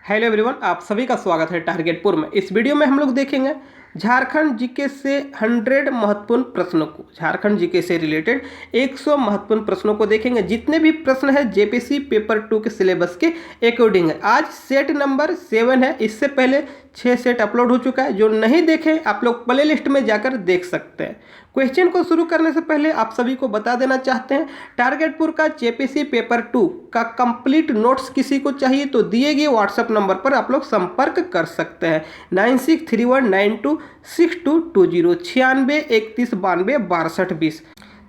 Hello everyone, आप सभी का स्वागत है टारगेटपुर में। इस वीडियो में हम लोग देखेंगे झारखंड जीके से 100 महत्वपूर्ण प्रश्नों को, झारखंड जीके से रिलेटेड 100 महत्वपूर्ण प्रश्नों को देखेंगे। जितने भी प्रश्न है जेपीसी पेपर 2 के सिलेबस के अकॉर्डिंग है। आज सेट नंबर 7 है। इससे पहले 6 सेट अपलोड हो चुका है। जो नहीं देखे आप लोग प्ले लिस्ट में जाकर देख सकते हैं। क्वेश्चन को शुरू करने से पहले आप सभी को बता देना चाहते हैं, टारगेटपुर का जेपीसी पेपर 2 का कंप्लीट नोट्स किसी को चाहिए तो दिए गए व्हाट्सएप नंबर पर आप लोग संपर्क कर सकते हैं 9631926220 9631926220।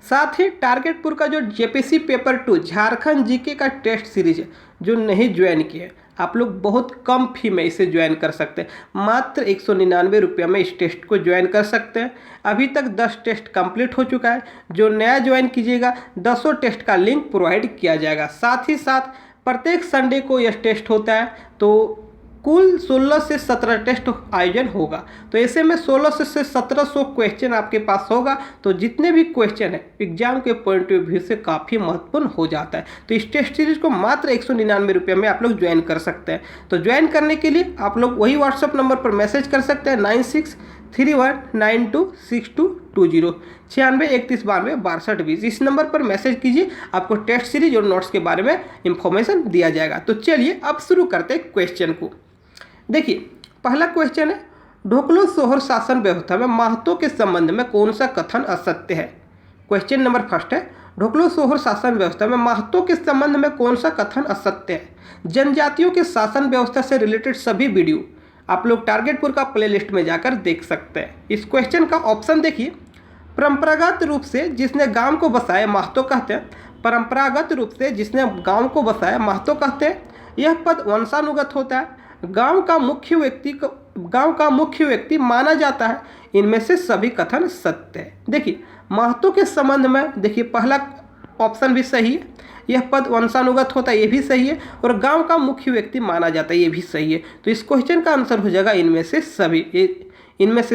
साथ ही टारगेटपुर का जो जेपीसी पेपर 2 झारखंड जीके का टेस्ट सीरीज है, जो नहीं ज्वाइन किए आप लोग बहुत कम फी में इसे ज्वाइन कर सकते हैं। मात्र 199 रुपये में इस टेस्ट को ज्वाइन कर सकते हैं। अभी तक 10 टेस्ट कंप्लीट हो चुका है। जो नया ज्वाइन कीजिएगा 10 टेस्ट का लिंक प्रोवाइड किया जाएगा। साथ ही साथ प्रत्येक संडे को यह टेस्ट होता है, तो कुल 16 से 17 टेस्ट आयोजन होगा। तो ऐसे में 16 से 1700 क्वेश्चन आपके पास होगा। तो जितने भी क्वेश्चन है एग्जाम के पॉइंट ऑफ व्यू से काफ़ी महत्वपूर्ण हो जाता है। तो इस टेस्ट सीरीज को मात्र 199 रुपये में आप लोग ज्वाइन कर सकते हैं। तो ज्वाइन करने के लिए आप लोग वही व्हाट्सएप नंबर पर मैसेज कर सकते हैं 9631926220 9631926220। इस नंबर पर मैसेज कीजिए, आपको टेस्ट सीरीज और नोट्स के बारे में इंफॉर्मेशन दिया जाएगा। तो चलिए अब शुरू करते हैं क्वेश्चन को। देखिए पहला क्वेश्चन है, ढोकलो सोहर शासन व्यवस्था में महतो के संबंध में कौन सा कथन असत्य है। क्वेश्चन नंबर फर्स्ट है, ढोकलो सोहर शासन व्यवस्था में महतो के संबंध में कौन सा कथन असत्य है। जनजातियों के शासन व्यवस्था से रिलेटेड सभी वीडियो आप लोग टारगेटपुर का प्ले लिस्ट में जाकर देख सकते हैं। इस क्वेश्चन का ऑप्शन देखिए, परंपरागत रूप से जिसने गांव को बसाया महतो कहते हैं। परंपरागत रूप से जिसने गांव को बसाया महतो कहते हैं। यह पद वंशानुगत होता है। गांव का मुख्य व्यक्ति माना जाता है। इनमें से सभी कथन सत्य है। देखिए महतो के संबंध में देखिए पहला ऑप्शन भी सही है। यह पद वंशानुगत होता है, ये भी सही है। और गांव का मुख्य व्यक्ति माना जाता है, ये भी सही है। तो इस क्वेश्चन का आंसर हो जाएगा इनमें से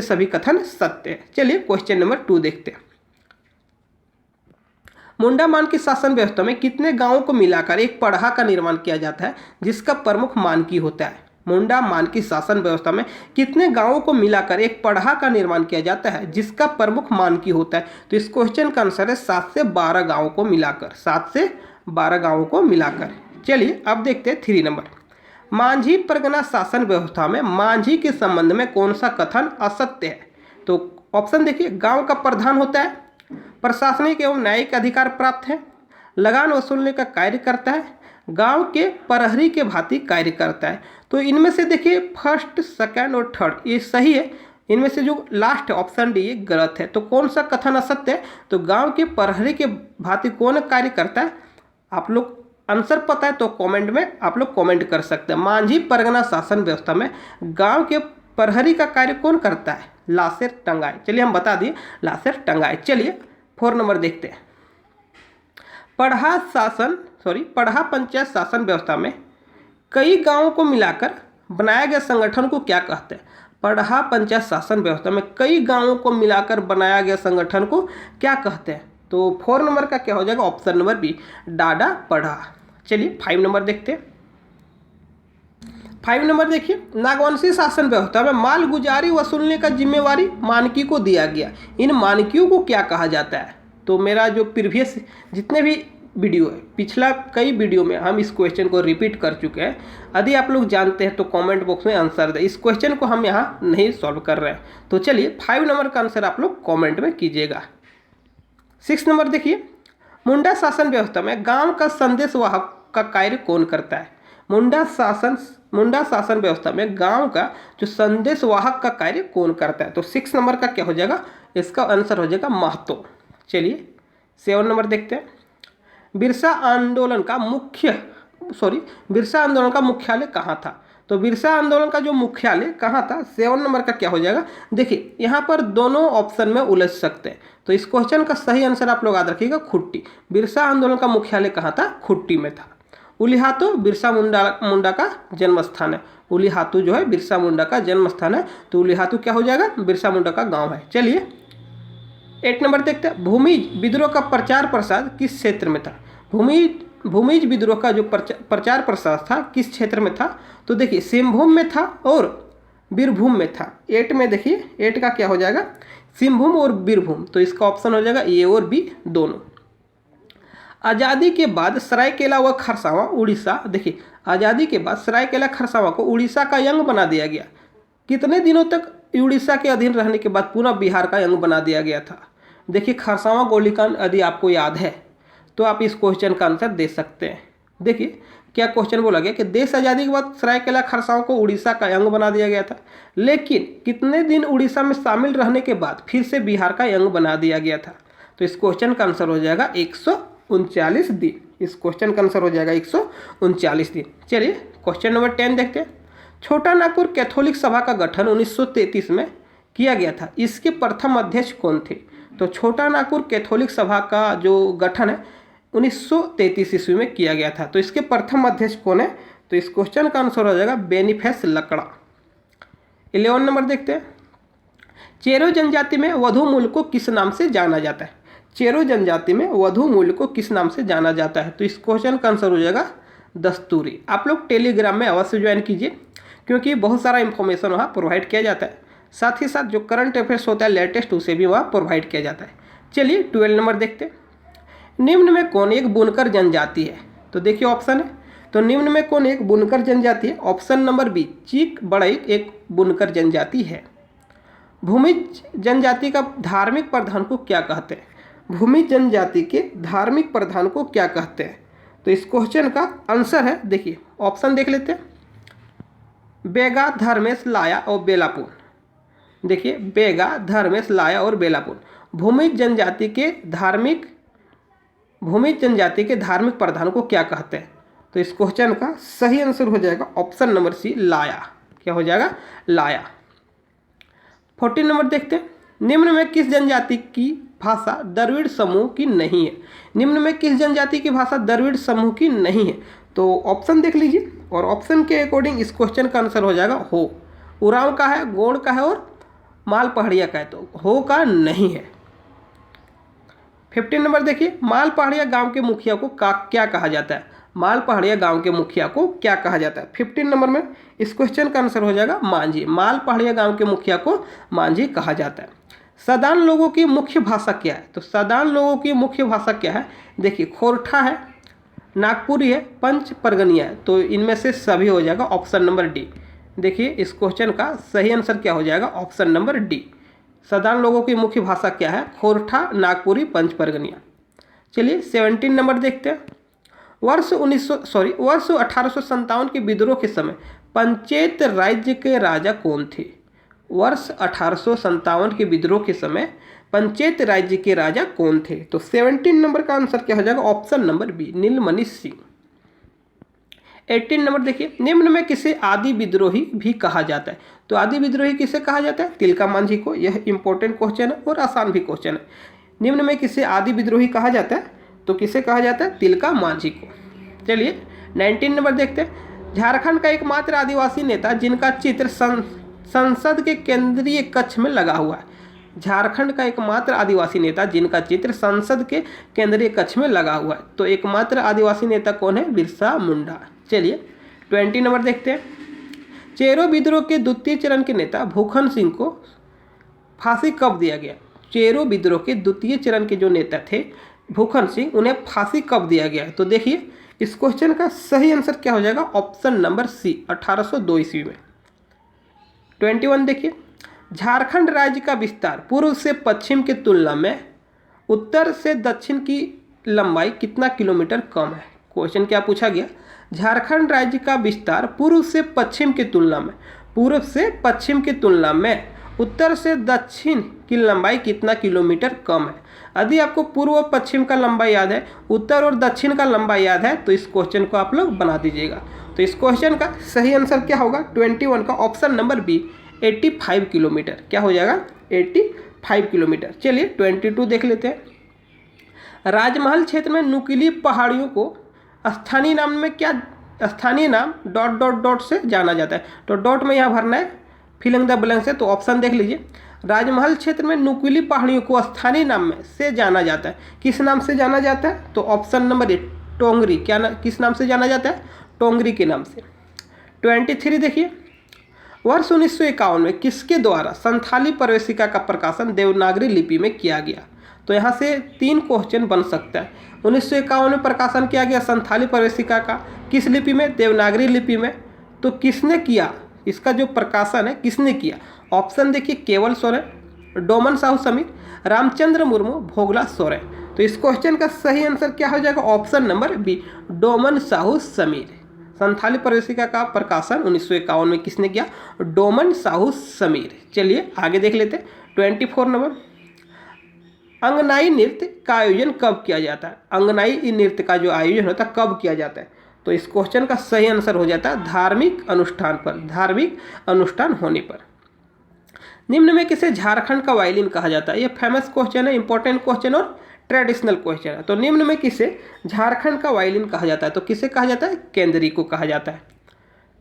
सभी कथन सत्य है। चलिए क्वेश्चन नंबर 2 देखते हैं। मुंडा मान की शासन व्यवस्था में कितने गांवों को मिलाकर एक पढ़ा का निर्माण किया जाता है जिसका प्रमुख मानकी होता है। मुंडा मान की शासन व्यवस्था में कितने गांवों को मिलाकर एक पढ़ा का निर्माण किया जाता है जिसका प्रमुख मानकी होता है। तो इस क्वेश्चन का आंसर है 7 से 12 गांवों को मिलाकर, 7 से 12 गांवों को मिलाकर। चलिए अब देखते हैं 3 नंबर, मांझी परगना शासन व्यवस्था में मांझी के संबंध में कौन सा कथन असत्य है। तो ऑप्शन देखिए, गांव का प्रधान होता है, प्रशासनिक एवं न्यायिक अधिकार प्राप्त है, लगान वसूलने का कार्य करता है, गांव के प्रहरी के भांति कार्य करता है। तो इनमें से देखिए फर्स्ट, सेकंड और थर्ड ये सही है। इनमें से जो लास्ट ऑप्शन डी ये गलत है। तो कौन सा कथन असत्य है। तो गांव के प्रहरी के भांति कौन कार्य करता है। आप लोग आंसर पता है तो कमेंट में आप लोग कमेंट कर सकते हैं। मांझी परगना शासन व्यवस्था में गांव के प्रहरी का कार्य कौन करता है, लाशेर टंगाए। चलिए हम बता दिए लाशेर टंगाए। चलिए 4 नंबर देखते हैं, पढ़ा पंचायत शासन व्यवस्था में कई गांवों को मिलाकर बनाया गया संगठन को क्या कहते हैं। पढ़ा पंचायत शासन व्यवस्था में कई गांवों को मिलाकर बनाया गया संगठन को क्या कहते हैं। तो 4 नंबर का क्या हो जाएगा, ऑप्शन नंबर बी, डाडा पढ़ा। चलिए 5 नंबर देखते हैं। 5 नंबर देखिए, नागवंशी शासन व्यवस्था में माल गुजारी वसूलने का जिम्मेवारी मानकी को दिया गया। इन मानकियों को क्या कहा जाता है। तो मेरा जो प्रीवियस जितने भी वीडियो है, पिछला कई वीडियो में हम इस क्वेश्चन को रिपीट कर चुके हैं। यदि आप लोग जानते हैं तो कमेंट बॉक्स में आंसर दें। इस क्वेश्चन को हम यहाँ नहीं सॉल्व कर रहे हैं। तो चलिए 5 नंबर का आंसर आप लोग कमेंट में कीजिएगा। 6 नंबर देखिए, मुंडा शासन व्यवस्था में गांव का संदेशवाहक का कार्य कौन करता है। मुंडा शासन व्यवस्था में गांव का जो संदेशवाहक का कार्य कौन करता है। तो 6 नंबर का क्या हो जाएगा, इसका आंसर हो जाएगा महतो। चलिए 7 नंबर देखते हैं, बिरसा आंदोलन का मुख्यालय कहाँ था। तो बिरसा आंदोलन का जो मुख्यालय कहाँ था, 7 नंबर का क्या हो जाएगा। देखिए यहाँ पर दोनों ऑप्शन में उलझ सकते हैं। तो इस क्वेश्चन का सही आंसर आप लोग याद रखिएगा, खुट्टी। बिरसा आंदोलन का मुख्यालय कहाँ था, खुट्टी में था। उलिहातू बिरसा मुंडा का जन्म स्थान है। उलिहातू जो है बिरसा मुंडा का जन्म स्थान है। तो उलिहातू क्या हो जाएगा, बिरसा मुंडा का गाँव है। चलिए 8 नंबर देखते हैं, भूमि विद्रोह का प्रचार प्रसार किस क्षेत्र में था। भूमि भूमिज विद्रोह का जो प्रचार प्रसार था किस क्षेत्र में था? तो देखिए सिंहभूम में था और बीरभूम में था। 8 में देखिए 8 का क्या हो जाएगा? सिंहभूम और बीरभूम। तो इसका ऑप्शन हो जाएगा ए और बी दोनों। आज़ादी के बाद सरायकेला व खरसावां उड़ीसा, देखिए आज़ादी के बाद सरायकेला खरसावां को उड़ीसा का अंग बना दिया गया। कितने दिनों तक उड़ीसा के अधीन रहने के बाद पुनः बिहार का अंग बना दिया गया था? देखिए खरसावां गोलीकांड यदि आपको याद है तो आप इस क्वेश्चन का आंसर दे सकते हैं। देखिए क्या क्वेश्चन बोला गया कि देश आज़ादी के बाद सरायकेला खरसावां को उड़ीसा का अंग बना दिया गया था, लेकिन कितने दिन उड़ीसा में शामिल रहने के बाद फिर से बिहार का अंग बना दिया गया था? तो इस क्वेश्चन का आंसर हो जाएगा 139 दिन। इस क्वेश्चन का आंसर हो जाएगा 139 दिन। चलिए क्वेश्चन नंबर 10 देखते हैं। छोटा नागपुर कैथोलिक सभा का गठन 1933 में किया गया था, इसके प्रथम अध्यक्ष कौन थे? तो छोटा नागपुर कैथोलिक सभा का जो गठन है 1933 ईस्वी में किया गया था, तो इसके प्रथम अध्यक्ष कौन है? तो इस क्वेश्चन का आंसर हो जाएगा बेनिफेस लकड़ा। 11 नंबर देखते हैं। चेरो जनजाति में वधु मूल को किस नाम से जाना जाता है? चेरो जनजाति में वधु मूल को किस नाम से जाना जाता है? तो इस क्वेश्चन का आंसर हो जाएगा दस्तूरी। आप लोग टेलीग्राम में अवश्य ज्वाइन कीजिए क्योंकि बहुत सारा इंफॉर्मेशन वहाँ प्रोवाइड किया जाता है, साथ ही साथ जो करंट अफेयर्स होता है लेटेस्ट उसे भी वहाँ प्रोवाइड किया जाता है। चलिए 12 नंबर देखते हैं। निम्न में कौन एक बुनकर जनजाति है? तो देखिए ऑप्शन है, तो निम्न में कौन एक बुनकर जनजाति है? ऑप्शन नंबर बी चीक बड़ई एक बुनकर जनजाति है। भूमिज जनजाति का धार्मिक प्रधान को क्या कहते हैं? भूमिज जनजाति के धार्मिक प्रधान को क्या कहते हैं? तो इस क्वेश्चन का आंसर है, देखिए ऑप्शन देख लेते हैं, बेगा, धर्मेश, लाया और बेलापुर। देखिए बेगा, धर्मेश, लाया और बेलापुर भूमिज जनजाति के धार्मिक प्रधान को क्या कहते हैं? तो इस क्वेश्चन का सही आंसर हो जाएगा ऑप्शन नंबर सी लाया। क्या हो जाएगा? लाया। 14 नंबर देखते हैं। निम्न में किस जनजाति की भाषा द्रविड़ समूह की नहीं है? निम्न में किस जनजाति की भाषा द्रविड़ समूह की नहीं है? तो ऑप्शन देख लीजिए और ऑप्शन के अकॉर्डिंग इस क्वेश्चन का आंसर हो जाएगा हो। उरांव का है, गोंड का है और माल पहाड़िया का है, तो हो का नहीं है। 15 नंबर देखिए। माल पहाड़िया गांव के मुखिया को क्या कहा जाता है? माल पहाड़िया गांव के मुखिया को क्या कहा जाता है? 15 नंबर में इस क्वेश्चन का आंसर हो जाएगा मांझी। माल पहाड़िया गांव के मुखिया को मांझी कहा जाता है। सदान लोगों की मुख्य भाषा क्या है? तो सदान लोगों की मुख्य भाषा क्या है? देखिए खोरठा है, नागपुरी है, पंच परगनिया है, तो इनमें से सभी हो जाएगा ऑप्शन नंबर डी। देखिए इस क्वेश्चन का सही आंसर क्या हो जाएगा? Option number D. सदान लोगों की मुख्य भाषा क्या है? खोरठा, नागपुरी, पंच परगनिया। चलिए 17 नंबर देखते हैं। वर्ष 1857 के विद्रोह के समय पंचायत राज्य के राजा कौन थे? वर्ष 1857 के विद्रोह के समय पंचायत राज्य के राजा कौन थे? तो 17 नंबर का आंसर क्या हो जाएगा? ऑप्शन नंबर बी नीलमणि सिंह। 18 नंबर देखिए। निम्न में किसे आदि विद्रोही भी कहा जाता है? तो आदि विद्रोही किसे कहा जाता है? तिलका मांझी को। यह इंपॉर्टेंट क्वेश्चन है और आसान भी क्वेश्चन है। निम्न में किसे आदि विद्रोही कहा जाता है? तो किसे कहा जाता है? तिलका मांझी को। चलिए 19 नंबर देखते हैं। झारखंड का एकमात्र आदिवासी नेता जिनका चित्र संसद के केंद्रीय कक्ष में लगा हुआ है। झारखंड का एकमात्र आदिवासी नेता जिनका चित्र संसद के केंद्रीय कक्ष में लगा हुआ है, तो एकमात्र आदिवासी नेता कौन है? बिरसा मुंडा। चलिए 20 नंबर देखते हैं। चेरो विद्रोह के द्वितीय चरण के नेता भूखन सिंह को फांसी कब दिया गया? चेरो विद्रोह के द्वितीय चरण के जो नेता थे भूखन सिंह, उन्हें फांसी कब दिया गया? तो देखिए इस क्वेश्चन का सही आंसर क्या हो जाएगा? ऑप्शन नंबर सी 1802 ईस्वी में। 21 देखिए। झारखंड राज्य का विस्तार पूर्व से पश्चिम की तुलना में उत्तर से दक्षिण की लंबाई कितना किलोमीटर कम है? क्वेश्चन क्या पूछा गया? झारखंड राज्य का विस्तार पूर्व से पश्चिम की तुलना में उत्तर से दक्षिण की लंबाई कितना किलोमीटर कम है? यदि आपको पूर्व और पश्चिम का लंबाई याद है, उत्तर और दक्षिण का लंबाई याद है, तो इस क्वेश्चन को आप लोग बना दीजिएगा। तो इस क्वेश्चन का सही आंसर क्या होगा? 21 का ऑप्शन नंबर बी 85 किलोमीटर। क्या हो जाएगा? 85 किलोमीटर। चलिए 22 देख लेते हैं। राजमहल क्षेत्र में नुकीली पहाड़ियों को स्थानीय नाम ... से जाना जाता है। तो डॉट में यहाँ भरना है फिल इन द ब्लैंक्स से, तो ऑप्शन देख लीजिए। राजमहल क्षेत्र में नुकीली पहाड़ियों को स्थानीय नाम में से जाना जाता है। किस नाम से जाना जाता है? तो ऑप्शन नंबर टोंगरी किस नाम से जाना जाता है? टोंगरी के नाम से। 23 देखिए, वर्ष 1951 में किसके द्वारा संथाली प्रवेशिका का प्रकाशन देवनागरी लिपि में किया गया? तो यहाँ से 3 क्वेश्चन बन सकता है। 1951 में प्रकाशन किया गया संथाली प्रवेशिका का, किस लिपि में? देवनागरी लिपि में। तो किसने किया इसका जो प्रकाशन है, किसने किया? ऑप्शन देखिए, केवल सोरेन, डोमन साहू समीर, रामचंद्र मुर्मू, भोगला सोरेन। तो इस क्वेश्चन का सही आंसर क्या हो जाएगा? Option number B, Doman Sahu Sameer. Santhali Praveshika का प्रकाशन 1951 में किसने किया? डोमन साहू समीर। चलिए आगे देख लेते हैं। 24 नंबर, अंगनाई नृत्य का आयोजन कब किया जाता है? अंगनाई नृत्य का जो आयोजन होता है कब किया जाता है? तो इस क्वेश्चन का सही आंसर हो जाता है धार्मिक अनुष्ठान पर, धार्मिक अनुष्ठान होने पर। निम्न में किसे झारखंड का वायलिन कहा जाता है? ये फेमस क्वेश्चन है, इंपॉर्टेंट क्वेश्चन और ट्रेडिशनल क्वेश्चन है। तो निम्न में किसे झारखंड का वायलिन कहा जाता है? तो किसे कहा जाता है? केंद्री को कहा जाता है।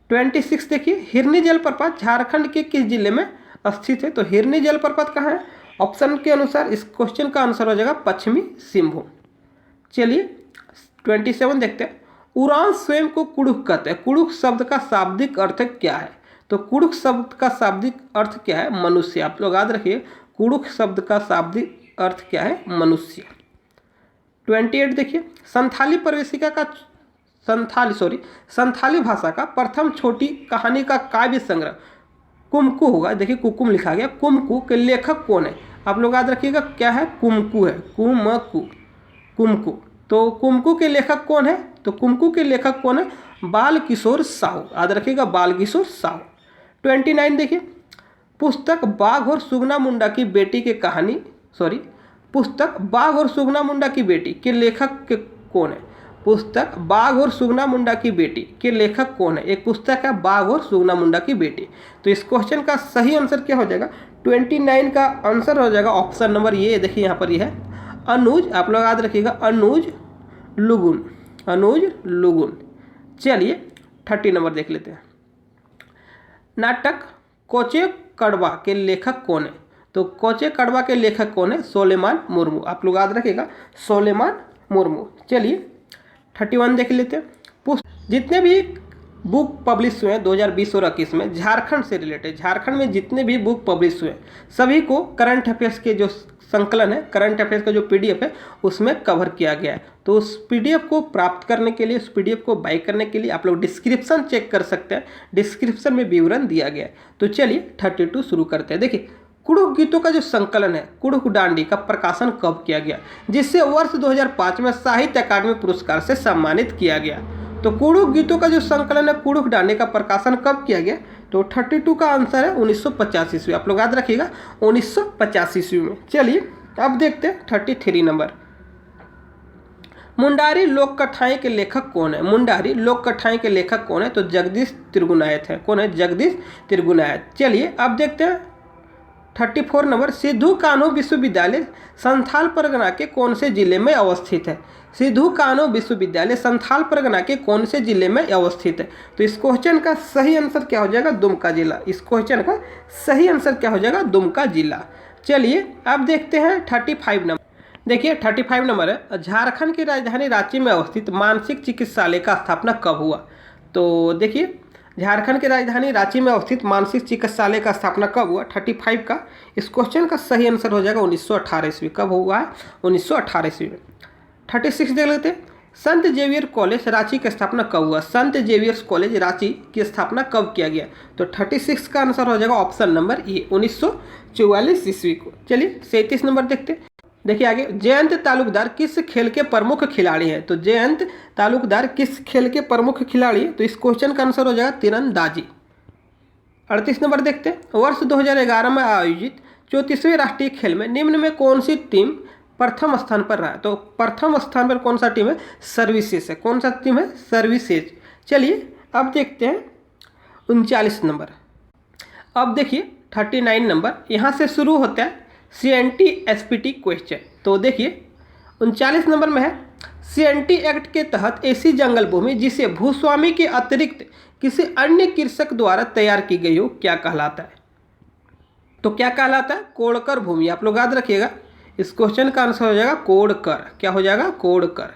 26 देखिए, हिरनी जलप्रपात झारखंड के किस जिले में स्थित है? तो हिरनी जलप्रपात कहाँ है? ऑप्शन के अनुसार इस क्वेश्चन का आंसर हो जाएगा पश्चिमी सिंहभूम। चलिए 27 देखते हैं, उड़ान स्वयं को कुड़ुख कहते हैं। कुड़ुख शब्द का शाब्दिक अर्थ क्या है? तो कुड़ुख शब्द का शाब्दिक अर्थ क्या है? मनुष्य। आप लोग याद रखिए, कुड़ुख शब्द का शाब्दिक अर्थ क्या है? मनुष्य। 28 देखिए, संथाली प्रवेशिका का संथाली भाषा का प्रथम छोटी कहानी का काव्य संग्रह कुमकू होगा। देखिए कुकुम लिखा गया। कुमकू के लेखक कौन है? आप लोग याद रखिएगा, क्या है? कुमकू है, कुमकू, कुमकू। तो कुमकू के लेखक कौन है? तो कुमकू के लेखक कौन है? बाल किशोर साहू। याद रखिएगा, बाल किशोर साहू। 29 देखिए, पुस्तक बाघ और सुगना मुंडा की बेटी के कहानी पुस्तक बाघ और सुगना मुंडा की बेटी के लेखक कौन है? पुस्तक बाघ और सुगना मुंडा की बेटी के लेखक कौन है? एक पुस्तक है बाघ और सुगना मुंडा की बेटी। तो इस क्वेश्चन का सही आंसर क्या हो जाएगा? 29 का आंसर हो जाएगा ऑप्शन नंबर ये। देखिए यहाँ पर ये है अनुज। आप लोग याद रखिएगा, अनुज लुगुन, अनुज लुगुन। चलिए 30 नंबर देख लेते हैं। नाटक कोचे कड़वा के लेखक कौन है? तो कोचे कड़वा के लेखक कौन है? सोलेमान मुर्मू। आप लोग याद रखिएगा, सोलेमान मुर्मू। चलिए 31 देख लेते हैं। जितने भी बुक पब्लिश हुए हैं 2020 और 21 में झारखंड से रिलेटेड, झारखंड में जितने भी बुक पब्लिश हुए सभी को करंट अफेयर्स के जो संकलन है, करंट अफेयर्स का जो PDF है उसमें कवर किया गया है। तो उस PDF को प्राप्त करने के लिए, उस PDF को बाई करने के लिए आप लोग डिस्क्रिप्शन चेक कर सकते हैं। डिस्क्रिप्शन में विवरण दिया गया है। तो चलिए 32 शुरू करते हैं। देखिए, कुड़ुख गीतों का जो संकलन है कुड़ुख डांडी का प्रकाशन कब किया गया, जिससे वर्ष 2005 में साहित्य अकादमी पुरस्कार से सम्मानित किया गया? तो कुड़ुख गीतों का जो संकलन है कुड़ुख डांडी का प्रकाशन कब किया गया? तो 32 का आंसर है 1985 ईस्वी। आप लोग याद रखिएगा 1985 ईस्वी में। चलिए अब देखते हैं 33 नंबर। मुंडारी लोक कथाएं के लेखक कौन है? मुंडारी लोक कथाएं के लेखक कौन है? तो जगदीश त्रिगुनायत है। कौन है? जगदीश त्रिगुनायत। चलिए अब देखते हैं 34 नंबर। सिद्धू कान्हू विश्वविद्यालय संथाल परगना के कौन से जिले में अवस्थित है? सिद्धू कान्हू विश्वविद्यालय संथाल परगना के कौन से जिले में अवस्थित है? तो इस क्वेश्चन का सही आंसर क्या हो जाएगा? दुमका जिला। इस क्वेश्चन का सही आंसर क्या हो जाएगा? दुमका जिला। चलिए अब देखते हैं 35 नंबर। देखिए 35 नंबर है, झारखंड की राजधानी रांची में अवस्थित मानसिक चिकित्सालय का स्थापना कब हुआ? तो देखिए झारखंड की राजधानी रांची में अवस्थित मानसिक चिकित्सालय का स्थापना कब हुआ? 35 का इस क्वेश्चन का सही आंसर हो जाएगा 1918 ईस्वी। कब हुआ है? 1918 ईस्वी में। 36 देख लेते हैं। संत जेवियर कॉलेज रांची की स्थापना कब हुआ? संत जेवियर्स कॉलेज रांची की स्थापना कब किया गया? तो 36 का आंसर हो जाएगा ऑप्शन नंबर ए, 1944 ईस्वी को। चलिए 37 नंबर देखते हैं। देखिए आगे, जयंत तालुकदार किस खेल के प्रमुख खिलाड़ी हैं? तो जयंत तालुकदार किस खेल के प्रमुख खिलाड़ी हैं? तो इस क्वेश्चन का आंसर हो जाएगा तीरंदाजी। 38 नंबर देखते हैं। वर्ष 2011 में आयोजित 34वें राष्ट्रीय खेल में निम्न में कौन सी टीम प्रथम स्थान पर रहा? तो प्रथम स्थान पर कौन सा टीम है? सर्विसेज है। कौन सा टीम है? सर्विसेज। चलिए अब देखते हैं 39 नंबर। अब देखिए 39 नंबर, यहाँ से शुरू होता है CNT SPT क्वेश्चन। तो देखिए 39 नंबर में है, CNT एक्ट के तहत ऐसी जंगल भूमि जिसे भूस्वामी के अतिरिक्त किसी अन्य कृषक द्वारा तैयार की गई हो क्या कहलाता है? तो क्या कहलाता है? कोड़कर भूमि। आप लोग याद रखिएगा, इस क्वेश्चन का आंसर हो जाएगा कोड़कर। क्या हो जाएगा? कोड़कर।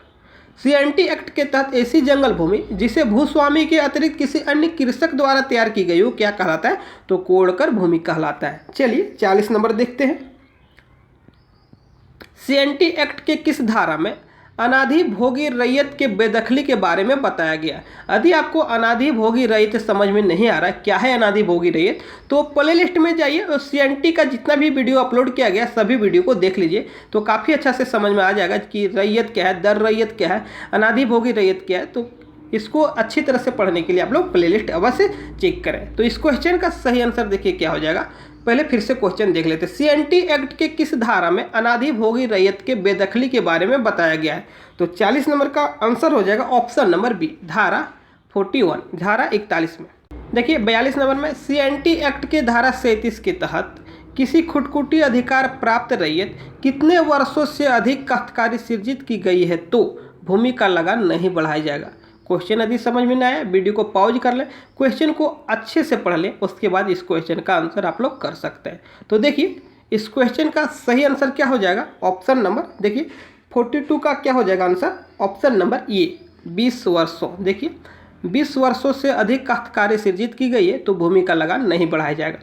सीएनटी एक्ट के तहत ऐसी जंगल भूमि जिसे भूस्वामी के अतिरिक्त किसी अन्य कृषक द्वारा तैयार की गई हो क्या कहलाता है? तो कोड़कर भूमि कहलाता है। चलिए 40 नंबर देखते हैं। सीएनटी एक्ट के किस धारा में अनाधिभोगी रैयत के बेदखली के बारे में बताया गया? यदि आपको अनाधिभोगी रैयत समझ में नहीं आ रहा है क्या है अनाधिभोगी रैयत, तो प्ले लिस्ट में जाइए और सीएनटी का जितना भी वीडियो अपलोड किया गया सभी वीडियो को देख लीजिए, तो काफ़ी अच्छा से समझ में आ जाएगा कि रैयत क्या है, दर रैयत क्या है, अनाधिभोगी रैयत क्या है। तो इसको अच्छी तरह से पढ़ने के लिए आप लोग प्ले लिस्ट अवश्य चेक करें। तो इस क्वेश्चन का सही आंसर देखिए क्या हो जाएगा। पहले फिर से क्वेश्चन देख लेते हैं। सीएनटी एक्ट के किस धारा में अनाधिभोगी रैयत के बेदखली के बारे में बताया गया है? तो 40 नंबर का आंसर हो जाएगा ऑप्शन नंबर बी, धारा 41, धारा 41 में। देखिए 42 नंबर में सीएनटी एक्ट के धारा 37 के तहत किसी खुदकुटी अधिकार प्राप्त रैयत कितने वर्षों से अधिक काश्तकारी सृजित की गई है तो भूमि का लगान नहीं बढ़ाया जाएगा? क्वेश्चन यदि समझ में ना आए वीडियो को पॉज कर लें, क्वेश्चन को अच्छे से पढ़ लें, उसके बाद इस क्वेश्चन का आंसर आप लोग कर सकते हैं। तो देखिए इस क्वेश्चन का सही आंसर क्या हो जाएगा? ऑप्शन नंबर देखिए 42 का क्या हो जाएगा आंसर? ऑप्शन नंबर ए 20 वर्षों। देखिए 20 वर्षों से अधिक काश्तकारी सृजित की गई है तो भूमि का लगान नहीं बढ़ाया जाएगा।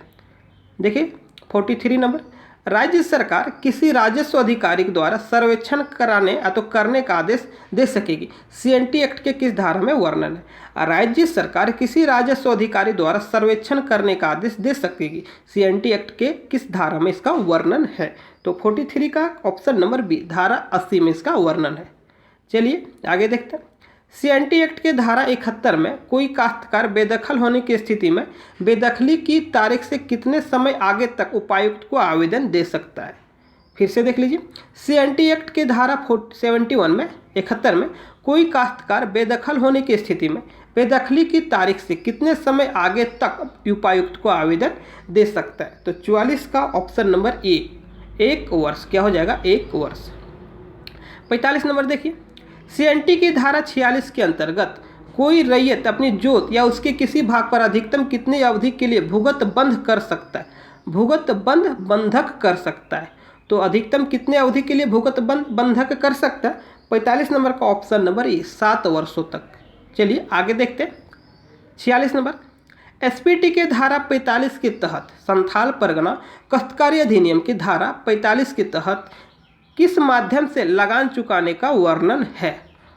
देखिए 43 नंबर, राज्य सरकार किसी राजस्व अधिकारी द्वारा सर्वेक्षण कराने या तो करने का आदेश दे सकेगी? सीएनटी एक्ट के किस धारा में वर्णन है? राज्य सरकार किसी राजस्व अधिकारी द्वारा सर्वेक्षण करने का आदेश दे सकेगी? सीएनटी एक्ट के किस धारा में इसका वर्णन है? तो 43 का ऑप्शन नंबर बी, धारा 80 में इसका वर्णन है। चलिए आगे देखते हैं। सीएनटी एक्ट के धारा 71 में कोई काश्तकार बेदखल होने की स्थिति में बेदखली की तारीख से कितने समय आगे तक उपायुक्त को आवेदन दे सकता है? फिर से देख लीजिए। सीएनटी एक्ट के धारा 71 में 71 में कोई काश्तकार बेदखल होने की स्थिति में बेदखली की तारीख से कितने समय आगे तक उपायुक्त को आवेदन दे सकता है? तो 44 का ऑप्शन नंबर ए 1 वर्ष क्या हो जाएगा? 1 वर्ष। 45 नंबर देखिए। सीएनटी की धारा 46 के अंतर्गत कोई रैयत अपनी जोत या उसके किसी भाग पर अधिकतम कितनी अवधि के लिए भूगत बंध कर सकता है? भूगत बंध बंधक कर सकता है। तो अधिकतम कितने अवधि के लिए भूगत बंधक कर सकता है? 45 नंबर का ऑप्शन नंबर ए 7 वर्षों तक। चलिए आगे देखते हैं। 46 नंबर, एसपीटी के धारा 45 के तहत संथाल परगना काश्तकारी अधिनियम की धारा 45 के तहत किस माध्यम से लगान चुकाने का वर्णन है?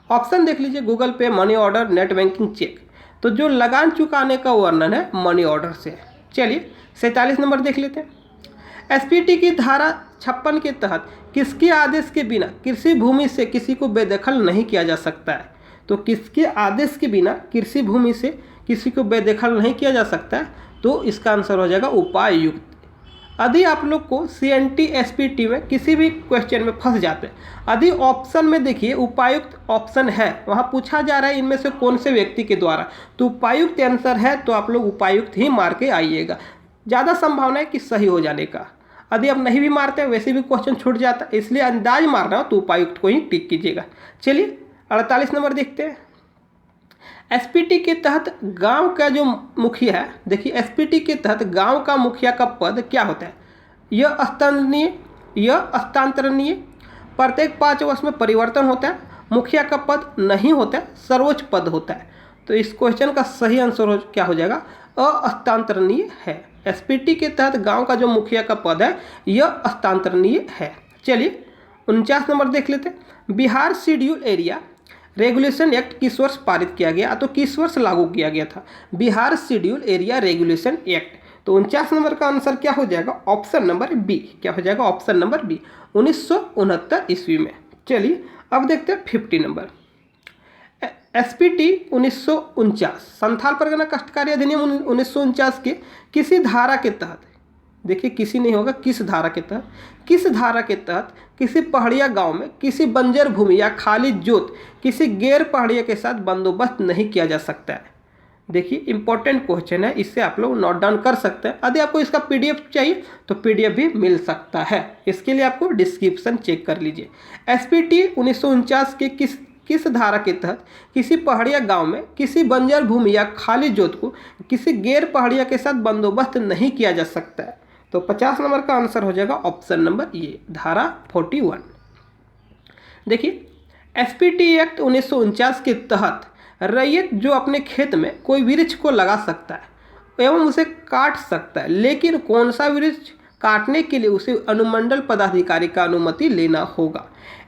ऑप्शन देख लीजिए, Google pay, money order, net banking, cheque. तो जो लगान चुकाने का वर्णन है मनी ऑर्डर से। चलिए 47 नंबर देख लेते हैं। एसपीटी की धारा 56 के तहत किसके आदेश के बिना कृषि भूमि से किसी को बेदखल नहीं किया जा सकता है? तो किसके आदेश के बिना कृषि भूमि से किसी को बेदखल नहीं किया जा सकता है? तो इसका आंसर हो जाएगा उपायुक्त। यदि आप लोग को सीएनटी एसपीटी में किसी भी क्वेश्चन में फंस जाते हैं, यदि ऑप्शन में देखिए उपायुक्त ऑप्शन है, वहाँ पूछा जा रहा है इनमें से कौन से व्यक्ति के द्वारा, तो उपायुक्त आंसर है, तो आप लोग उपायुक्त ही मार के आइएगा, ज़्यादा संभावना है कि सही हो जाने का। यदि आप नहीं भी मारते हैं वैसे भी क्वेश्चन छूट जाता है, इसलिए अंदाज मार रहा हो तो उपायुक्त को ही टिक कीजिएगा। चलिए 48 नंबर देखते हैं। एसपीटी के तहत गांव का जो मुखिया है, देखिए एसपीटी के तहत गांव का मुखिया का पद क्या होता है? यह हस्तांतरणीय, प्रत्येक 5 वर्ष में परिवर्तन होता है, मुखिया का पद नहीं होता है, सर्वोच्च पद होता है। तो इस क्वेश्चन का सही आंसर क्या हो जाएगा? अहस्तांतरणीय है। एसपीटी के तहत गांव का जो मुखिया का पद है यह हस्तांतरणीय है। चलिए 49 नंबर देख लेते हैं। Bihar schedule area regulation act किस वर्ष पारित किया गया, तो किस वर्ष लागू किया गया था? Bihar schedule area regulation act. तो 49 नंबर का आंसर क्या हो जाएगा? Option number B. क्या हो जाएगा? ऑप्शन नंबर बी 1969 ईस्वी में। चलिए अब देखते हैं 50 नंबर। एसपीटी 1949 संथाल परगना काश्तकारी अधिनियम 1949 के किसी धारा के तहत, देखिए किसी नहीं होगा, किस धारा के तहत, किस धारा के तहत किसी पहाड़िया गांव में किसी बंजर भूमि या खाली जोत किसी गैर पहाड़िया के साथ बंदोबस्त नहीं किया जा सकता है? देखिए इंपॉर्टेंट क्वेश्चन है, इससे आप लोग नोट डाउन कर सकते हैं। यदि आपको इसका पीडीएफ चाहिए तो पीडीएफ भी मिल सकता है, इसके लिए आपको डिस्क्रिप्शन चेक कर लीजिए। एसपीटी 1949 के किस धारा के तहत किसी पहाड़िया गांव में किसी बंजर भूमि या खाली जोत को किसी गैर पहाड़िया के साथ बंदोबस्त नहीं किया जा सकता है? तो 50 नंबर का आंसर हो जाएगा ऑप्शन नंबर ए, धारा 41। देखिए एसपीटी एक्ट 1949 के तहत रैयत जो अपने खेत में कोई वृक्ष को लगा सकता है एवं उसे काट सकता है, लेकिन कौन सा वृक्ष काटने के लिए उसे अनुमंडल पदाधिकारी का अनुमति लेना होगा।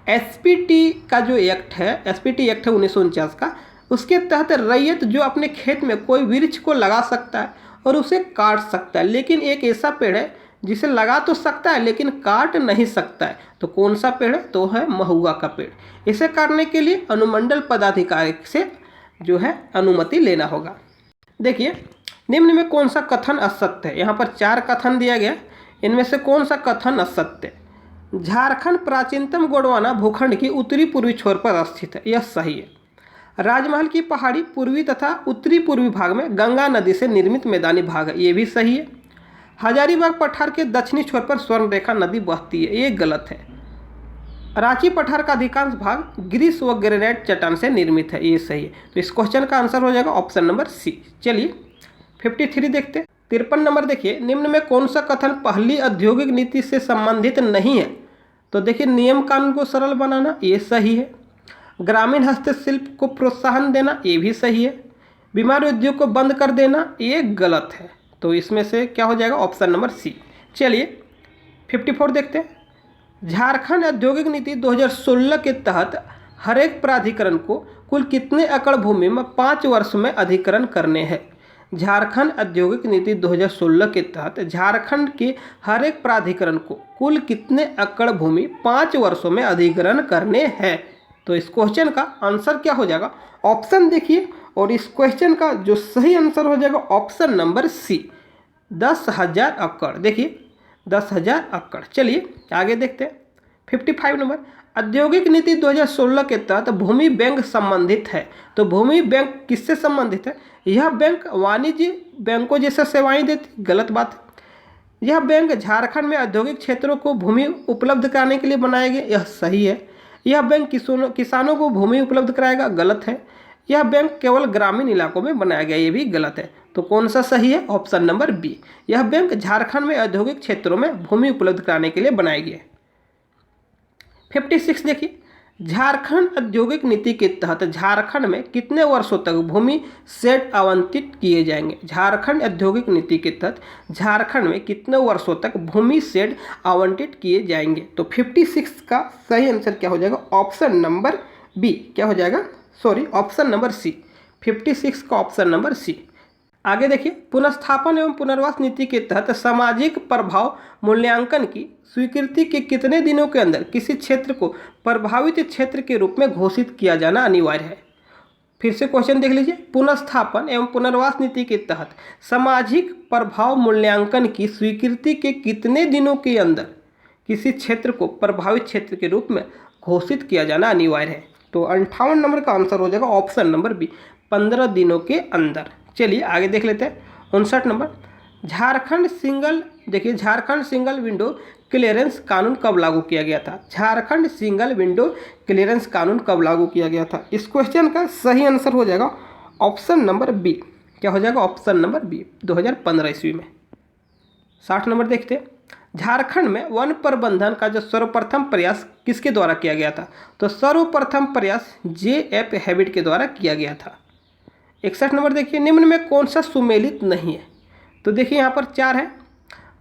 एसपीटी का जो एक्ट है, एसपीटी एक्ट है 1949 का, उसके तहत रैयत जो अपने खेत में कोई वृक्ष को लगा सकता है और उसे काट सकता है, लेकिन एक ऐसा पेड़ है जिसे लगा तो सकता है लेकिन काट नहीं सकता है। तो कौन सा पेड़ है? तो है महुआ का पेड़। इसे काटने के लिए अनुमंडल पदाधिकारी से जो है अनुमति लेना होगा। देखिए निम्न में कौन सा कथन असत्य है। यहाँ पर 4 कथन दिया गया, इनमें से कौन सा कथन असत्य है? झारखंड प्राचीनतम गोंडवाना भूखंड की उत्तरी पूर्वी छोर पर स्थित है, यह सही है। राजमहल की पहाड़ी पूर्वी तथा उत्तरी पूर्वी भाग में गंगा नदी से निर्मित मैदानी भाग है, ये भी सही है। हजारीबाग पठार के दक्षिणी छोर पर स्वर्ण रेखा नदी बहती है, ये गलत है। रांची पठार का अधिकांश भाग ग्रीस व ग्रेनाइट चट्टान से निर्मित है, ये सही है। तो इस क्वेश्चन का आंसर हो जाएगा ऑप्शन नंबर सी। चलिए 53 देखते हैं। 53 नंबर देखिए, निम्न में कौन सा कथन पहली औद्योगिक नीति से संबंधित नहीं है? तो देखिए नियम कानून को सरल बनाना, ये सही है। ग्रामीण हस्तशिल्प को प्रोत्साहन देना, ये भी सही है। बीमार उद्योग को बंद कर देना, ये गलत है। तो इसमें से क्या हो जाएगा? Option number C. चलिए 54 देखते हैं। झारखंड औद्योगिक नीति 2016 के तहत हर एक प्राधिकरण को कुल कितने एकड़ भूमि में 5 वर्ष में अधिग्रहण करने हैं? झारखंड औद्योगिक नीति 2016 के तहत झारखंड के हर एक प्राधिकरण को कुल कितने एकड़ भूमि 5 वर्षों में अधिग्रहण करने हैं? तो इस क्वेश्चन का आंसर क्या हो जाएगा? ऑप्शन देखिए, और इस क्वेश्चन का जो सही आंसर हो जाएगा ऑप्शन नंबर सी, 10,000 एकड़। देखिए 10,000 एकड़। चलिए आगे देखते हैं। 55 नंबर, औद्योगिक नीति 2016 के तहत भूमि बैंक संबंधित है। तो भूमि बैंक किससे संबंधित है? यह बैंक वाणिज्य बैंकों जैसे सेवाएं देती, गलत बात है। यह बैंक झारखंड में औद्योगिक क्षेत्रों को भूमि उपलब्ध कराने के लिए बनाया गया, यह सही है। यह बैंक किसानों को भूमि उपलब्ध कराएगा, गलत है। यह बैंक केवल ग्रामीण इलाकों में बनाया गया, ये भी गलत है। तो कौन सा सही है? ऑप्शन नंबर बी, यह बैंक झारखंड में औद्योगिक क्षेत्रों में भूमि उपलब्ध कराने के लिए बनाया गया है। 56 देखिए, झारखंड औद्योगिक नीति के तहत झारखंड में कितने वर्षों तक भूमि शेड आवंटित किए जाएंगे? झारखंड औद्योगिक नीति के तहत झारखंड में कितने वर्षों तक भूमि शेड आवंटित किए जाएंगे? तो 56 का सही आंसर क्या हो जाएगा? Option number B. क्या हो जाएगा? सॉरी, ऑप्शन नंबर सी। 56 का ऑप्शन नंबर सी। आगे देखिए, पुनर्स्थापन एवं पुनर्वास नीति के तहत सामाजिक प्रभाव मूल्यांकन की स्वीकृति के कितने दिनों के अंदर किसी क्षेत्र को प्रभावित क्षेत्र के रूप में घोषित किया जाना अनिवार्य है? फिर से क्वेश्चन देख लीजिए। पुनर्स्थापन एवं पुनर्वास नीति के तहत सामाजिक प्रभाव मूल्यांकन की स्वीकृति के कितने दिनों के अंदर किसी क्षेत्र को प्रभावित क्षेत्र के रूप में घोषित किया जाना अनिवार्य है? तो 58 नंबर का आंसर हो जाएगा ऑप्शन नंबर बी, 15 दिनों के अंदर। चलिए आगे देख लेते हैं। 59 number, Jharkhand single window clearance कानून कब लागू किया गया था? झारखंड सिंगल विंडो क्लियरेंस कानून कब लागू किया गया था? इस क्वेश्चन का सही आंसर हो जाएगा ऑप्शन नंबर बी। क्या हो जाएगा? ऑप्शन नंबर बी, 2015 ईस्वी में। 60 नंबर देखते हैं। झारखंड में वन प्रबंधन का जो सर्वप्रथम प्रयास किसके द्वारा किया गया था? तो सर्वप्रथम प्रयास JF हैबिट के द्वारा किया गया था। 61 नंबर देखिए, निम्न में कौन सा सुमेलित नहीं है? तो देखिए यहाँ पर 4 है।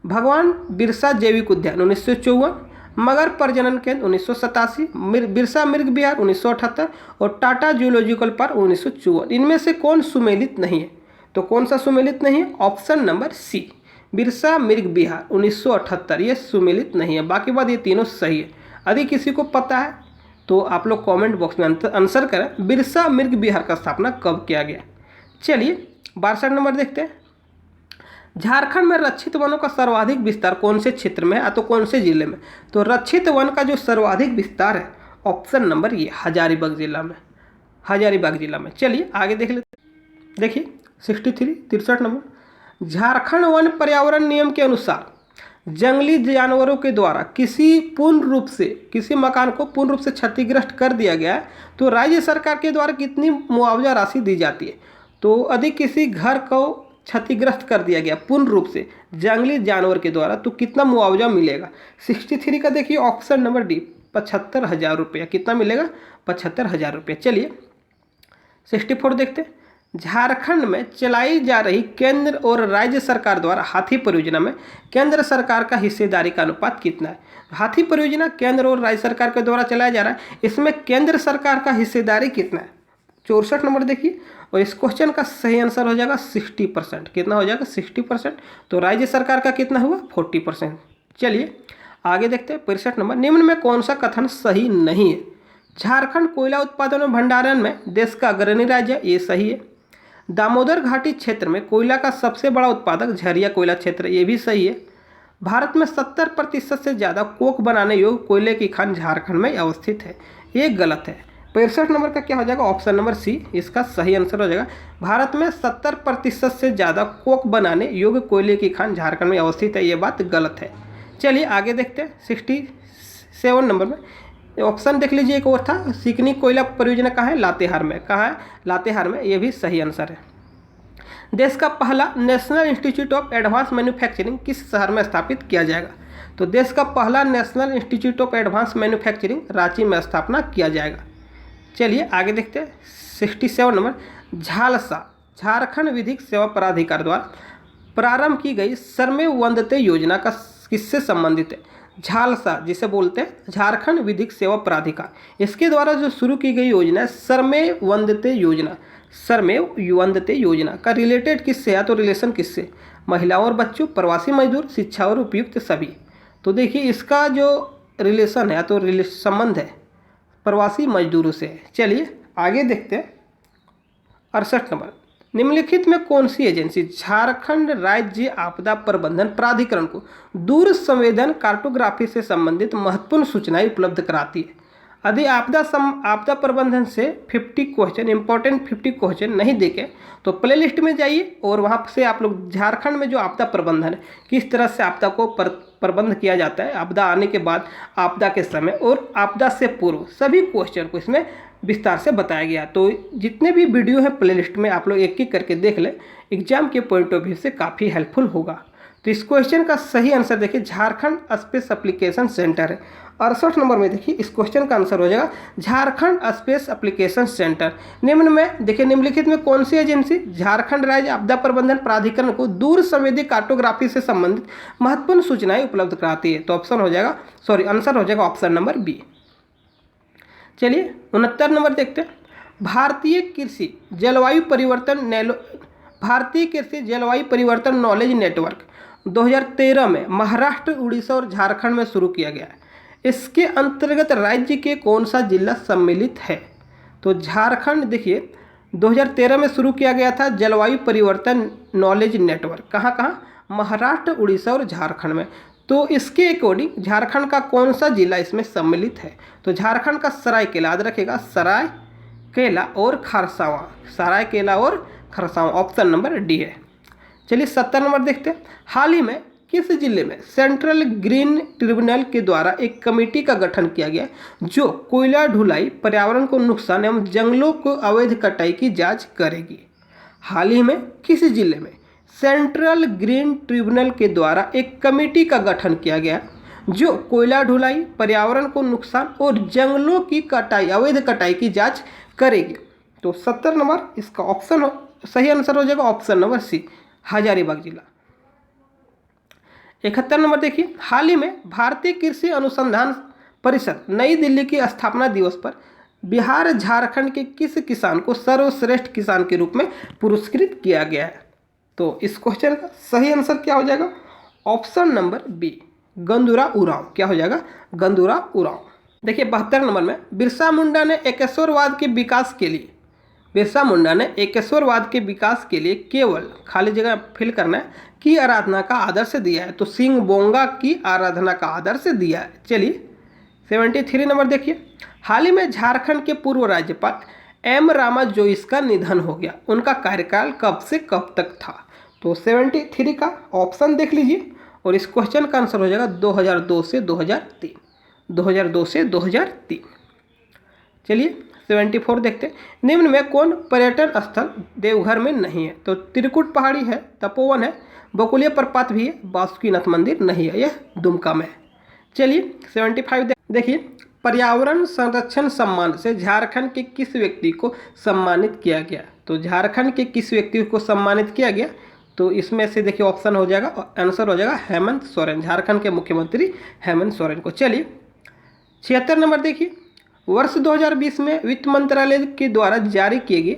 भगवान बिरसा जैविक उद्यान 1954, मगर प्रजनन केंद्र 1987, बिरसा मृग विहार 1978 और टाटा जूलॉजिकल पार्क 1954। इनमें से कौन सुमेलित नहीं है? तो कौन सा सुमेलित नहीं है? ऑप्शन नंबर सी, बिरसा मृग विहार 1978, ये सुमेलित नहीं है। बाकी बात ये तीनों सही है। यदि किसी को पता है तो आप लोग कमेंट बॉक्स में आंसर करें, बिरसा मृग विहार का स्थापना कब किया गया? चलिए 62 नंबर देखते हैं। झारखंड में रक्षित वनों का सर्वाधिक विस्तार कौन से क्षेत्र में है? तो कौन से जिले में? तो रक्षित वन का जो सर्वाधिक विस्तार है, ऑप्शन नंबर ये, हजारीबाग जिला में। चलिए आगे देख लेते हैं। देखिए 63 नंबर, झारखंड वन पर्यावरण नियम के अनुसार जंगली जानवरों के द्वारा किसी मकान को पूर्ण रूप से क्षतिग्रस्त कर दिया गया है तो राज्य सरकार के द्वारा कितनी मुआवजा राशि दी जाती है? तो यदि किसी घर को क्षतिग्रस्त कर दिया गया पूर्ण रूप से जंगली जानवर के द्वारा तो कितना मुआवजा मिलेगा? 63 का देखिए ऑप्शन नंबर डी, 75,000 रुपया। कितना मिलेगा? 75,000 रुपया। चलिए 64 देखते हैं। झारखंड में चलाई जा रही केंद्र और राज्य सरकार द्वारा हाथी परियोजना में केंद्र सरकार का हिस्सेदारी का अनुपात कितना है? हाथी परियोजना केंद्र और राज्य सरकार के द्वारा चलाया जा रहा है, इसमें केंद्र सरकार का हिस्सेदारी कितना है? 64 नंबर देखिए, और इस क्वेश्चन का सही आंसर हो जाएगा 60%। कितना हो जाएगा? 60%। तो राज्य सरकार का कितना हुआ? 40%। चलिए आगे देखते हैं 65 नंबर। निम्न में कौन सा कथन सही नहीं है? झारखंड कोयला उत्पादन और भंडारण में देश का अग्रणी राज्य है, ये सही है। दामोदर घाटी क्षेत्र में कोयला का सबसे बड़ा उत्पादक झरिया कोयला क्षेत्र, ये भी सही है। भारत में 70% से ज़्यादा कोक बनाने योग्य कोयले की खान झारखंड में अवस्थित है, ये गलत है। 65 नंबर का क्या हो जाएगा? ऑप्शन नंबर सी इसका सही आंसर हो जाएगा। भारत में 70% से ज़्यादा कोक बनाने योग्य कोयले की खान झारखंड में अवस्थित है, ये बात गलत है। चलिए आगे देखते हैं 67 नंबर में। ऑप्शन देख लीजिए, एक और था, सिकनी कोयला परियोजना कहाँ है? लातेहार में। कहाँ है? लातेहार में, ये भी सही आंसर है। देश का पहला national institute of advance manufacturing किस शहर में स्थापित किया जाएगा? तो देश का पहला national institute of advance manufacturing Ranchi में स्थापना किया जाएगा। चलिए आगे देखते हैं 67 नंबर। झालसा झारखंड विधिक सेवा प्राधिकार द्वारा प्रारंभ की गई सरमे वंदते योजना का किससे संबंधित है? झालसा जिसे बोलते हैं झारखंड विधिक सेवा प्राधिकार, इसके द्वारा जो शुरू की गई योजना है सरमे वंदते योजना। सरमे वंदते योजना का रिलेटेड किससे है? तो रिलेशन किससे? महिलाओं और बच्चों, प्रवासी मजदूर, शिक्षा और उपयुक्त सभी। तो देखिए इसका जो रिलेशन है तो संबंध है प्रवासी मजदूरों से। चलिए आगे देखते हैं 68 नंबर। निम्नलिखित में कौन सी एजेंसी झारखंड राज्य आपदा प्रबंधन प्राधिकरण को दूर संवेदन कार्टोग्राफी से संबंधित महत्वपूर्ण सूचनाएं उपलब्ध कराती है? यदि आपदा प्रबंधन से 50 क्वेश्चन इंपॉर्टेंट 50 क्वेश्चन नहीं देखे तो प्लेलिस्ट में जाइए और वहाँ से आप लोग झारखंड में जो आपदा प्रबंधन है, किस तरह से आपदा को प्रबंध किया जाता है, आपदा आने के बाद, आपदा के समय और आपदा से पूर्व, सभी क्वेश्चन को इसमें विस्तार से बताया गया। तो जितने भी वीडियो हैं प्लेलिस्ट में आप लोग एक एक करके देख लें, एग्जाम के पॉइंट ऑफ व्यू से काफ़ी हेल्पफुल होगा। तो इस क्वेश्चन का सही आंसर देखिए झारखंड स्पेस एप्लीकेशन सेंटर है। 68 नंबर में देखिए इस क्वेश्चन का आंसर हो जाएगा झारखंड स्पेस एप्लीकेशन सेंटर। निम्न में देखिए निम्नलिखित में कौन सी एजेंसी झारखंड राज्य आपदा प्रबंधन प्राधिकरण को दूर संवेदी कार्टोग्राफी से संबंधित महत्वपूर्ण सूचनाएं उपलब्ध कराती है? तो ऑप्शन हो जाएगा आंसर हो जाएगा ऑप्शन नंबर बी। चलिए 69 नंबर देखते हैं। भारतीय कृषि जलवायु परिवर्तन नॉलेज नेटवर्क 2013 में महाराष्ट्र, उड़ीसा और झारखंड में शुरू किया गया है। इसके अंतर्गत राज्य के कौन सा जिला सम्मिलित है? तो झारखंड देखिए 2013 में शुरू किया गया था जलवायु परिवर्तन नॉलेज नेटवर्क। कहाँ कहाँ? महाराष्ट्र, उड़ीसा और झारखंड में। तो इसके अकॉर्डिंग झारखंड का कौन सा जिला इसमें सम्मिलित है? तो झारखंड का सरायकेला, याद रखेगा सरायकेला और खरसावां, सरायकेला और खरसावां, ऑप्शन नंबर डी है। चलिए 70 नंबर देखते हैं। हाल ही में किस जिले में सेंट्रल ग्रीन ट्रिब्यूनल के द्वारा एक कमेटी का गठन किया गया जो कोयला ढुलाई, पर्यावरण को नुकसान एवं जंगलों को अवैध कटाई की जांच करेगी? हाल ही में किस जिले में सेंट्रल ग्रीन ट्रिब्यूनल के द्वारा एक कमेटी का गठन किया गया जो कोयला ढुलाई, पर्यावरण को नुकसान और जंगलों की कटाई, अवैध कटाई की जांच करेगी? तो 70 नंबर इसका ऑप्शन सही आंसर हो जाएगा ऑप्शन नंबर सी, हजारीबाग जिला। 71 नंबर देखिए। हाल ही में भारतीय कृषि अनुसंधान परिषद नई दिल्ली के स्थापना दिवस पर बिहार, झारखंड के किस किसान को सर्वश्रेष्ठ किसान के रूप में पुरस्कृत किया गया है? तो इस क्वेश्चन का सही आंसर क्या हो जाएगा? Option number b, Gandura Oraon. क्या हो जाएगा? गंदूरा उरांव। देखिए 72 नंबर में बिरसा मुंडा ने एकेश्वरवाद के विकास के लिए केवल खाली जगह फिल करना है की आराधना का आदर्श दिया है? तो सिंह बोंगा की आराधना का आदर्श दिया है। चलिए 73 नंबर देखिए। हाल ही में झारखंड के पूर्व राज्यपाल एम रामा जोइस का निधन हो गया, उनका कार्यकाल कब से कब तक था? तो 73 का ऑप्शन देख लीजिए और इस क्वेश्चन का आंसर हो जाएगा 2002 से 2003, 2002 से 2003। चलिए 74 देखते हैं। निम्न में कौन पर्यटन स्थल देवघर में नहीं है? तो त्रिकुट पहाड़ी है, तपोवन है, बकुलिया प्रपात भी है, बासुकीनाथ मंदिर नहीं है, यह दुमका में है। चलिए 75 देखिए। पर्यावरण संरक्षण सम्मान से झारखंड के किस व्यक्ति को सम्मानित किया गया? तो झारखंड के किस व्यक्ति को सम्मानित किया गया? तो इसमें से देखिए ऑप्शन हो जाएगा, आंसर हो जाएगा हेमंत सोरेन, झारखंड के मुख्यमंत्री हेमंत सोरेन को। चलिए 76 नंबर देखिए, वर्ष 2020 में वित्त मंत्रालय के द्वारा जारी किए गए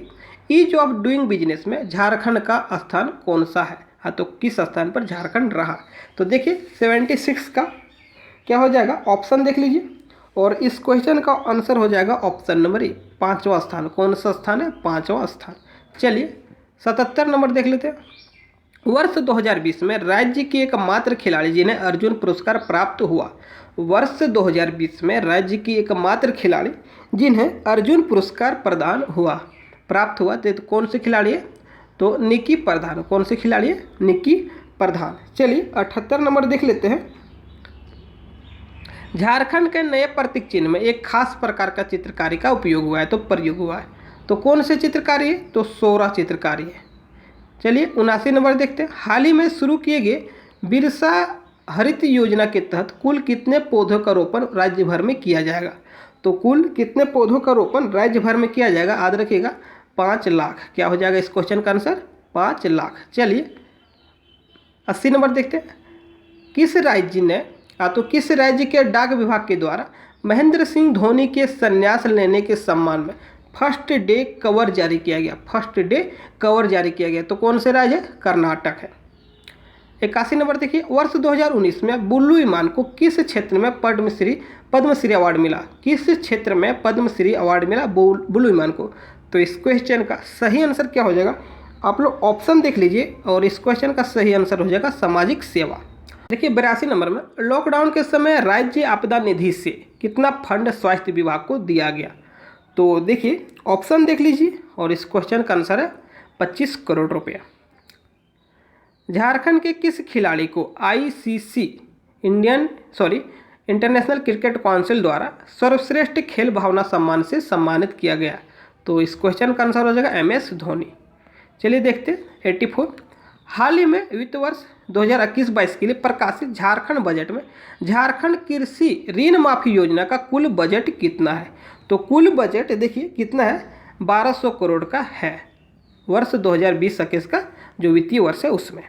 ईज ऑफ डूइंग बिजनेस में झारखंड का स्थान कौन सा है? हाँ, तो किस स्थान पर झारखंड रहा? तो देखिए 76 का क्या हो जाएगा, ऑप्शन देख लीजिए, और इस क्वेश्चन का आंसर हो जाएगा ऑप्शन नंबर ए, 5वां स्थान। कौन सा स्थान है? 5वां स्थान। चलिए 77 नंबर देख लेते हैं, वर्ष 2020 में राज्य के एकमात्र खिलाड़ी जिन्हें अर्जुन पुरस्कार प्राप्त हुआ। वर्ष 2020 में राज्य की एकमात्र खिलाड़ी जिन्हें अर्जुन पुरस्कार प्राप्त हुआ तो कौन से खिलाड़ी है? तो निक्की प्रधान। कौन से खिलाड़ी है? निक्की प्रधान। चलिए 78 नंबर देख लेते हैं, झारखंड के नए प्रतीक चिन्ह में एक खास प्रकार का चित्रकारी का उपयोग हुआ है, तो प्रयोग हुआ है, तो कौन से चित्रकारी है? तो सोरा चित्रकारी है। चलिए 79 नंबर देखते हैं, हाल ही में शुरू किए गए बिरसा हरित योजना के तहत कुल कितने पौधों का रोपण राज्य भर में किया जाएगा? तो कुल कितने पौधों का रोपण राज्य भर में किया जाएगा? याद रखिएगा 5 लाख। क्या हो जाएगा इस क्वेश्चन का आंसर? 5 लाख। चलिए 80 नंबर देखते हैं, किस राज्य के डाक विभाग के द्वारा महेंद्र सिंह धोनी के संन्यास लेने के सम्मान में फर्स्ट डे कवर जारी किया गया? फर्स्ट डे कवर जारी किया गया, तो कौन से राज्य है? कर्नाटक है। 81 नंबर देखिए, वर्ष 2019 में बुल्लू इमान को किस क्षेत्र में पद्मश्री अवार्ड मिला? किस क्षेत्र में पद्मश्री अवार्ड मिला बुल्लू इमान को? तो इस क्वेश्चन का सही आंसर क्या हो जाएगा? आप लोग ऑप्शन देख लीजिए, और इस क्वेश्चन का सही आंसर हो जाएगा सामाजिक सेवा। देखिए 82 नंबर में, लॉकडाउन के समय राज्य आपदा निधि से कितना फंड स्वास्थ्य विभाग को दिया गया? तो देखिए ऑप्शन देख लीजिए, और इस क्वेश्चन का आंसर है 25 करोड़ रुपया। झारखंड के किस खिलाड़ी को ICC इंटरनेशनल क्रिकेट काउंसिल द्वारा सर्वश्रेष्ठ खेल भावना सम्मान से सम्मानित किया गया? तो इस क्वेश्चन का आंसर हो जाएगा MS धोनी। चलिए देखते हैं 84, हाल ही में वित्त वर्ष 2021-22 के लिए प्रकाशित झारखंड बजट में झारखंड कृषि ऋण माफी योजना का कुल बजट कितना है? तो कुल बजट देखिए कितना है, 1200 करोड़ का है, वर्ष 2020-21 का जो वित्तीय वर्ष है उसमें।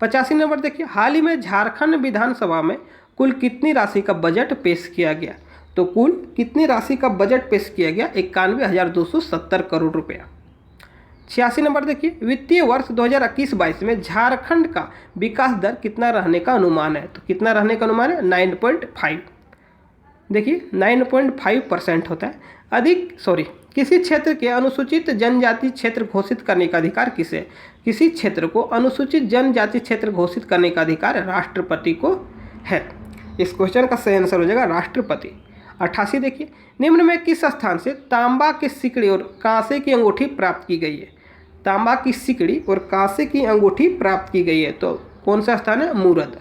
85 नंबर देखिए, हाल ही में झारखंड विधानसभा में कुल कितनी राशि का बजट पेश किया गया? तो कुल कितनी राशि का बजट पेश किया गया? 91,270 करोड़ रुपया। 86 नंबर देखिए, वित्तीय वर्ष 2021-22 में झारखंड का विकास दर कितना रहने का अनुमान है? तो कितना रहने का अनुमान है? 9.5। देखिए 9.5% होता है। किसी क्षेत्र के अनुसूचित जनजाति क्षेत्र घोषित करने का अधिकार किसे? किसी क्षेत्र को अनुसूचित जनजाति क्षेत्र घोषित करने का अधिकार राष्ट्रपति को है। इस क्वेश्चन का सही आंसर हो जाएगा राष्ट्रपति। 88 देखिए, निम्न में किस स्थान से तांबा की सिकड़ी और कांसे की अंगूठी प्राप्त की गई है? तांबा की सिकड़ी और कांसे की अंगूठी प्राप्त की गई है, तो कौन सा स्थान है? मूरद।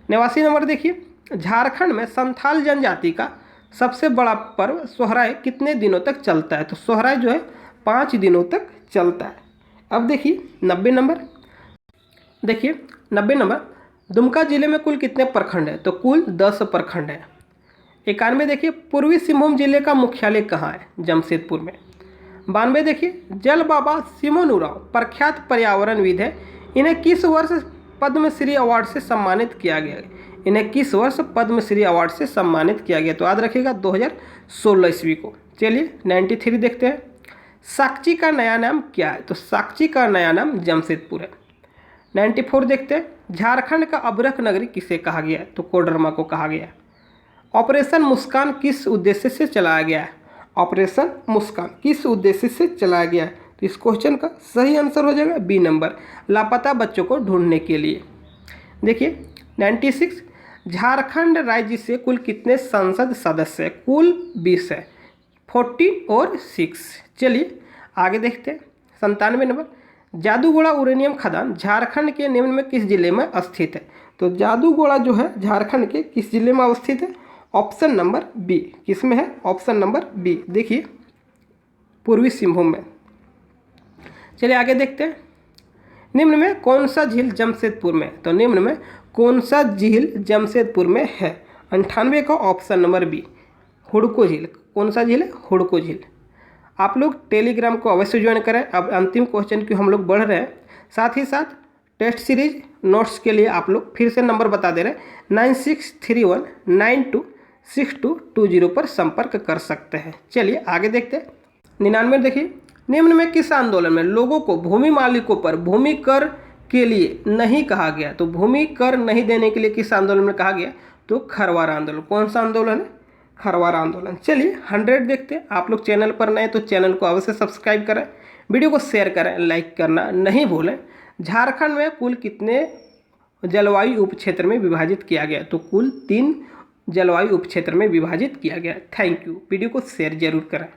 89 नंबर देखिए, झारखंड में संथाल जनजाति का सबसे बड़ा पर्व सोहराय कितने दिनों तक चलता है? तो सोहराय जो है 5 दिनों तक चलता है। अब देखिए 90 नंबर, दुमका जिले में कुल कितने प्रखंड है? तो कुल 10 प्रखंड है। 91 देखिए, पूर्वी सिंहभूम जिले का मुख्यालय कहाँ है? जमशेदपुर में। 92 देखिए, जल बाबा सिमोन उरांव प्रख्यात पर्यावरणविद है, इन्हें किस वर्ष पद्मश्री अवार्ड से सम्मानित किया गया? इन्हें किस वर्ष पद्मश्री अवार्ड से सम्मानित किया गया? तो याद रखिएगा 2016 ईस्वी को। चलिए 93 देखते हैं, साक्षी का नया नाम क्या है? तो साक्षी का नया नाम जमशेदपुर है। 94 देखते हैं, झारखंड का अभ्रक नगरी किसे कहा गया है? तो कोडरमा को कहा गया है। ऑपरेशन मुस्कान किस उद्देश्य से चलाया गया है? ऑपरेशन मुस्कान किस उद्देश्य से चलाया गया है? तो इस क्वेश्चन का सही आंसर हो जाएगा बी नंबर, लापता बच्चों को ढूंढने के लिए। देखिए 96, झारखंड राज्य से कुल कितने संसद सदस्य है? कुल 20 है, 40 और 6। चलिए आगे देखते हैं 97 नंबर, जादूगोड़ा यूरेनियम खदान झारखंड के निम्न में किस जिले में स्थित है? तो जादूगोड़ा जो है झारखंड के किस जिले में अवस्थित है? Option number B. किस में है? Option number B. देखिए पूर्वी सिंहभूम में। चलिए आगे देखते हैं, निम्न में कौन सा झील जमशेदपुर में? तो निम्न में कौन सा झील जमशेदपुर में है? 98 का ऑप्शन नंबर बी, हुडको झील। कौन सा झील है? हुडको झील। आप लोग टेलीग्राम को अवश्य ज्वाइन करें। अब अंतिम क्वेश्चन की हम लोग बढ़ रहे हैं, साथ ही साथ टेस्ट सीरीज नोट्स के लिए आप लोग फिर से नंबर बता दे रहे हैं, 9631926220 पर संपर्क कर सकते हैं। चलिए आगे देखते हैं। 99 देखिए, निम्न में किस आंदोलन में लोगों को भूमि मालिकों पर भूमि कर के लिए नहीं कहा गया? तो भूमि कर नहीं देने के लिए किस आंदोलन में कहा गया? तो खरवार आंदोलन। कौन सा आंदोलन है? खरवार आंदोलन। चलिए 100 देखते हैं। आप लोग चैनल पर नए तो चैनल को अवश्य सब्सक्राइब करें, वीडियो को शेयर करें, लाइक करना नहीं भूलें। झारखंड में कुल कितने जलवायु उपक्षेत्र में विभाजित किया गया? तो कुल 3 जलवायु उपक्षेत्र में विभाजित किया गया। Thank you. वीडियो को शेयर जरूर करें।